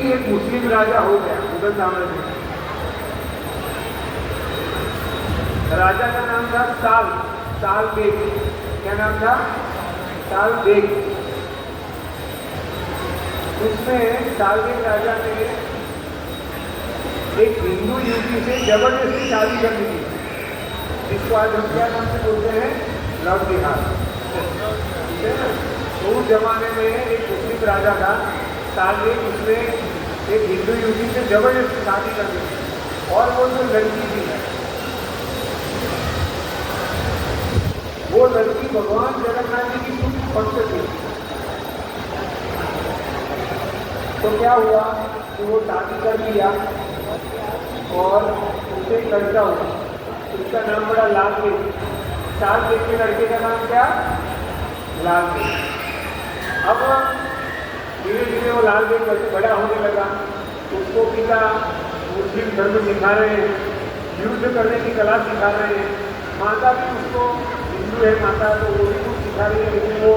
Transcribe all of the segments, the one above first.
एक मुस्लिम राजा हो गया मुगल साम्राज्य में। राजा का नाम था साल बेग। क्या नाम था? साल बेग। उसमें साल बेग राजा ने एक हिंदू युवती से जबरदस्ती शादी कर दी थी, जिसको आज हम क्या नाम से बोलते हैं? लव जिहाद। ठीक है ना? तो उस जमाने में एक मुस्लिम राजा था साल बेग, उसने एक हिंदू युवती से जबरदस्ती शादी कर दी और वो जो लड़की थी, वो लड़की भगवान जगन्नाथ जी की शुद्ध भक्त थी। तो क्या हुआ कि वो शादी कर लिया और उसे एक लड़का हुआ, उसका नाम पड़ा लाल बेग। साल बेग के लड़के का नाम क्या? लाल बेग। अब धीरे धीरे वो लाल बेग बड़ा होने लगा, उसको पिता मुस्लिम धर्म सिखा रहे हैं, युद्ध करने की कला सिखा रहे हैं, माता भी उसको हिंदू है माता, तो वो भी कुछ सिखा रही है, लेकिन वो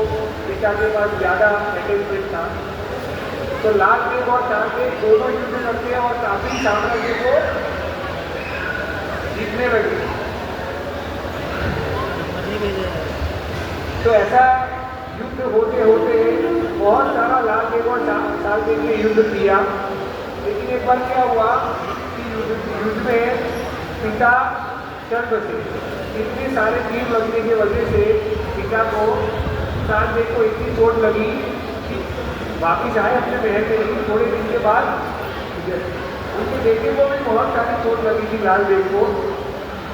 पिता के पास ज़्यादा अटैचमेंट था। तो लाल बेग और साल बेग दोनों युद्ध करते हैं और काफी साम्राज्य को जीतने लगे। तो ऐसा युद्ध होते होते बहुत सारा लाल बेग और साल बेग ने युद्ध किया, लेकिन एक बार क्या हुआ कि युद्ध में पिता चल बसे। इतने सारे तीर लगने की वजह से पिता को, साल बेग को इतनी चोट लगी कि वापिस आए अपने महल में, लेकिन थोड़े दिन के बाद उनके बेटे को भी बहुत सारी चोट लगी थी लाल बेग को,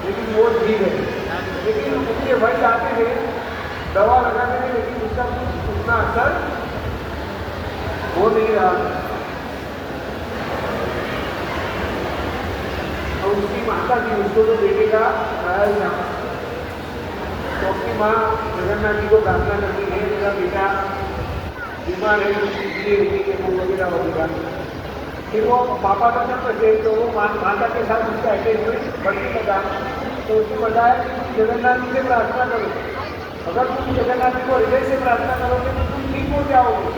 लेकिन वो ठीक है। लेकिन उनके भाई आते थे, दवा लगाते थे, लेकिन उसका कुछ उतना असर हो नहीं रहा। और उसकी माता थी, उसको तो बेटे का ख्याल था, तो अपनी माँ जगन्नाथ जी को प्रार्थना करती है, मेरा बेटा बीमार है, वो वगैरह वगैरह। फिर वो पापा का जब बचे तो वो माता के साथ उसका अटैचमेंट बढ़ने लगा। तो उसने बताया कि तुम जगन्नाथ जी से प्रार्थना करो, अगर तुम जगन्नाथ जी को हृदय से प्रार्थना करोगे तो तुम ठीक हो जाओगे।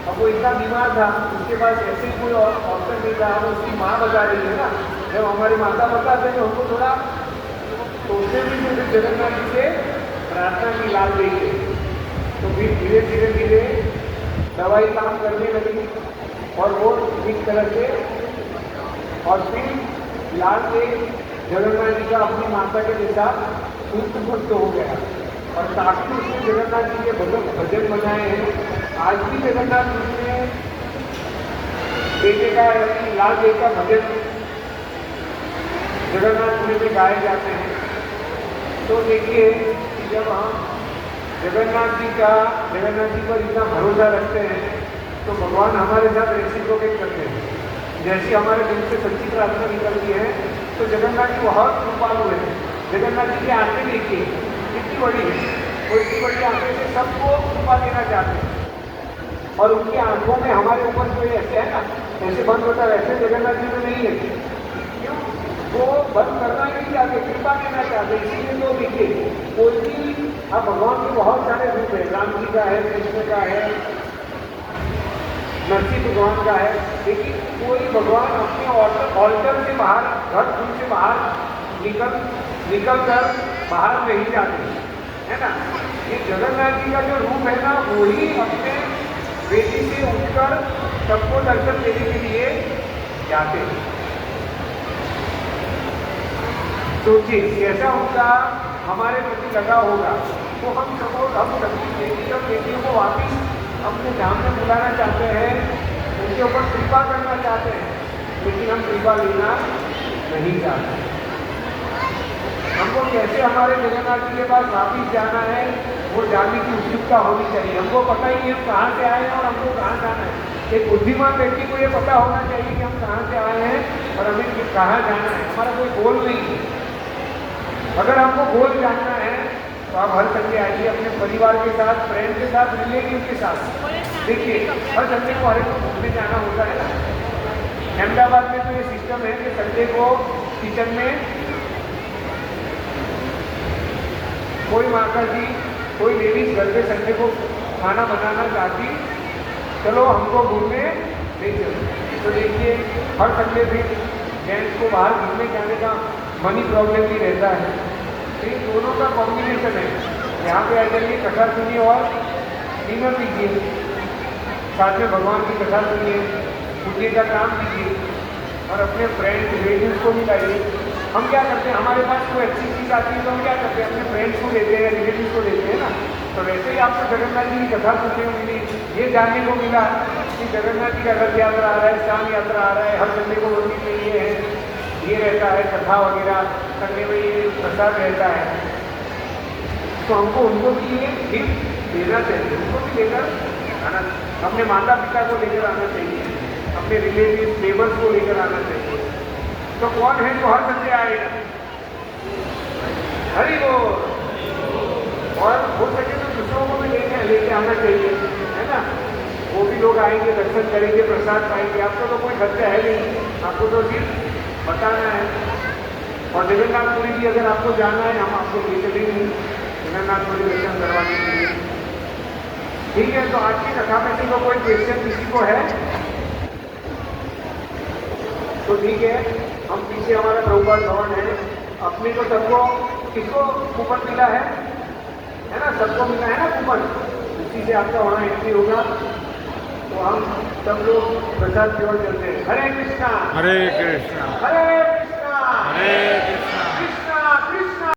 अब वो इतना बीमार था, उसके पास ऐसे ही कोई ऑप्शन नहीं था। अब उसकी माँ बता रही है ना, जब हमारी माता बताते हैं तो हमको थोड़ा, तो उसने भी मुझे जगन्नाथ जी से प्रार्थना की लाल बेग से। तो फिर धीरे धीरे धीरे दवाई काम करने लगी और वो ठीक तरह से, और फिर लाल बेग जगन्नाथ जी का अपनी माता के साथ शुद्ध भक्त हो गया और काफी उसने जगन्नाथ जी के भजन बनाए हैं। आज भी जगन्नाथ जी में बेटे का लाल बेग का भजन जगन्नाथपुरी में गाए जाते हैं। तो देखिए कि जब हम जगन्नाथ जी पर इतना भरोसा रखते हैं तो भगवान हमारे साथ रेसिप्रोकेट करते हैं। जैसी हमारे दिल से सच्ची प्रार्थना निकलती है तो जगन्नाथ जी बहुत कृपालु है। जगन्नाथ जी की आंखें देखिए कितनी बड़ी है, वो इतनी बड़ी आंखें से सबको कृपा देना चाहते हैं, और उनकी आंखों में हमारे ऊपर जो ऐसे है ना, ऐसे बंद होता है, वैसे जगन्नाथ जी में नहीं है। क्यों? वो बंद करना नहीं चाहते, कृपा देना चाहते, इसीलिए तो देखिए कोई भी, अब भगवान के बहुत सारे रूप है, राम जी का है, कृष्ण का है, नरसिंह भगवान का है, लेकिन कोई भगवान अपने ऑल्टर से बाहर, घर से बाहर निकल कर बाहर नहीं जाते, है ना। ये जगन्नाथ जी का जो रूप है ना, वही अपने बेटी से उठकर सबको दर्शन देने के लिए जाते हैं। सोचिए कैसा उनका हमारे प्रति लगा होगा। तो हम सभी बेटी और बेटियों को वापिस अपने धाम में बुलाना चाहते हैं, उनके ऊपर कृपा करना चाहते हैं, लेकिन हम कृपा लेना नहीं चाहते। हमको कैसे हमारे जगन्नाथ जी के पास वापिस जाना है, वो जानने की उत्सुकता होनी चाहिए। हमको पता ही नहीं हम कहाँ से आए हैं और हमको कहाँ जाना है। एक बुद्धिमान व्यक्ति को ये पता होना चाहिए कि हम कहाँ से आए हैं और हमें कहाँ जाना है। हमारा कोई गोल नहीं है। अगर हमको गोल जानना है तो आप हर संडे आइए अपने परिवार के साथ, फ्रेंड के साथ, रिलेटिव के साथ। देखिए हर संडे को हर एक को घूमने जाना होता है ना। अहमदाबाद में तो ये सिस्टम है कि संडे को किचन में कोई माता जी, कोई लेडीज घर पे संडे को खाना बनाना चाहती, चलो हमको घूमने ले चलो। तो देखिए हर संडे भी जेंट्स को बाहर घूमने जाने का मनी प्रॉब्लम भी रहता है, तो ये दोनों का कॉम्बिनेशन है। यहाँ पे आ जाइए, कथा सुनिए और डिनर कीजिए, साथ में भगवान की कथा सुनिए, पुण्य का काम कीजिए और अपने फ्रेंड्स रिलेटिव्स को भी लाइए। हम क्या करते हैं, हमारे पास कोई अच्छी चीज़ आती है तो हम क्या करते हैं, अपने फ्रेंड्स को लेते हैं, रिलेटिव्स को लेते हैं ना। तो वैसे ही आपको जगन्नाथ जी की कथा सुनने को मिली, ये जानने को मिला कि जगन्नाथ जी का रथ यात्रा आ रहा है, शाम यात्रा आ रहा है, हर संडे को मंदिर में ये है, ये रहता है, कथा वगैरह करने में ये प्रसाद रहता है, तो हमको उनको भी ये गिफ्ट देना चाहिए, उनको भी लेकर आना, अपने माता पिता को लेकर आना चाहिए, अपने रिलेटिव नेबर्स को लेकर आना चाहिए। तो कौन है जो हर संडे आएगा? हरि बोल। और हो सके तो दूसरों को भी लेके आना चाहिए, है ना। वो भी लोग आएंगे, दर्शन करेंगे, प्रसाद पाएंगे। आपको तो कोई खर्चा है नहीं, आपको तो सिर्फ बताना है। और जगन्नाथपुरी भी अगर आपको जाना है, हम आपको ले चलेंगे जगन्नाथपुरी दर्शन करवाने के लिए। ठीक है, तो आज की कथा में से कोई क्वेश्चन किसी को है तो ठीक है, हम पीछे हमारा प्रभुपाद भवन है, अपने को सबको किसको कूपन मिला है ना, सबको मिला है ना कूपन, उसी से आपका वहाँ एंट्री होगा। तो हम सब लोग प्रसाद की ओर चलते हैं। हरे कृष्णा हरे कृष्णा हरे कृष्णा हरे कृष्णा।